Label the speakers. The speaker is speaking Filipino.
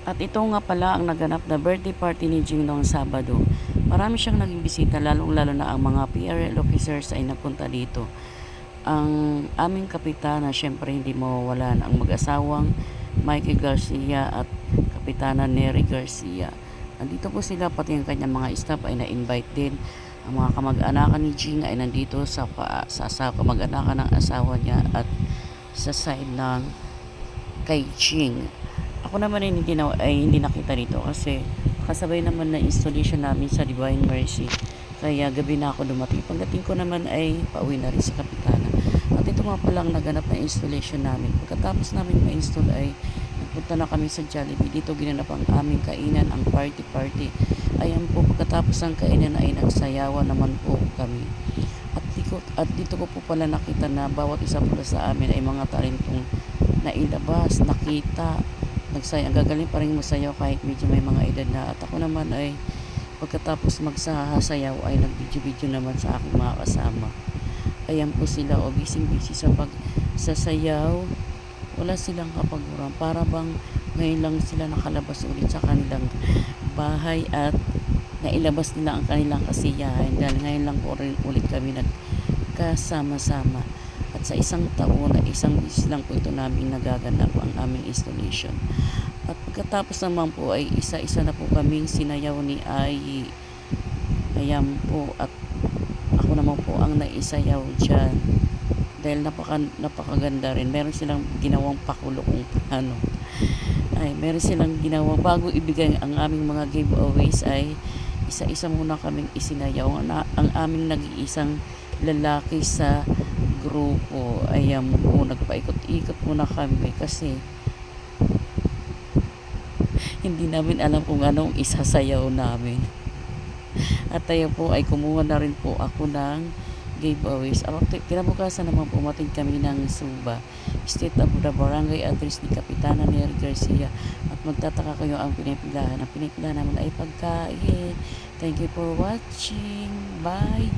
Speaker 1: At ito nga pala ang naganap na birthday party ni Jing noong Sabado. Marami siyang naging bisita, lalong-lalo na ang mga PRL officers ay napunta dito. Ang aming kapitana, syempre hindi mawawalan ang mag-asawang Mikey Garcia at kapitana Nery Garcia. Nandito po sila, pati ang kanyang mga staff ay na-invite din. Ang mga kamag-anakan ni Jing ay nandito sa kamag-anakan ng asawa niya at sa side ng kay Jing. Ako naman ay hindi nakita dito kasi kasabay naman na installation namin sa Divine Mercy. Kaya gabi na ako dumating. Pagdating ko naman ay pauwi na rin sa kapitana. At ito nga palang naganap na installation namin. Pagkatapos namin ma-install ay nagpunta na kami sa Jollibee. Dito ginanap ang aming kainan, ang party. Ayan po, pagkatapos ng kainan ay nagsayawan naman po kami. At dito ko po pala nakita na bawat isa pala sa amin ay mga talentong nailabas, nakita, ang gagaling pa rin masayaw kahit medyo may mga edad na. At ako naman ay pagkatapos magsasayaw ay nag-video naman sa aking mga kasama. Ayan po sila, o busy sa pagsasayaw. Wala silang kapaguran, para bang ngayon lang sila nakalabas ulit sa kanilang bahay at nailabas nila ang kanilang kasiyahan dahil ngayon lang po rin ulit kami nagkasama-sama. At sa isang taon na isang beses lang po ito namin nagaganap ang aming installation. At pagkatapos naman po ay isa-isa na po kaming sinayaw ni Ai. Ayan po, at ako naman po ang naisayaw dyan. Dahil napakaganda rin. Meron silang ginawang pakulo kung paano. Meron silang ginawang, bago ibigay ang aming mga giveaways ay isa-isa muna kaming isinayaw. Ang aming nag-iisang lalaki sa grupo, ayan po, nagpaikot-ikot muna kami kasi hindi namin alam kung anong isasayaw namin. At tayo po ay kumuha na rin po ako ng giveaways. Kinabukasan naman pumating kami ng Suba, State of the Barangay address ni Kapitana Nery Garcia. At magtataka kayo, ang pinipilahan naman ay pagkain. Thank you for watching. Bye!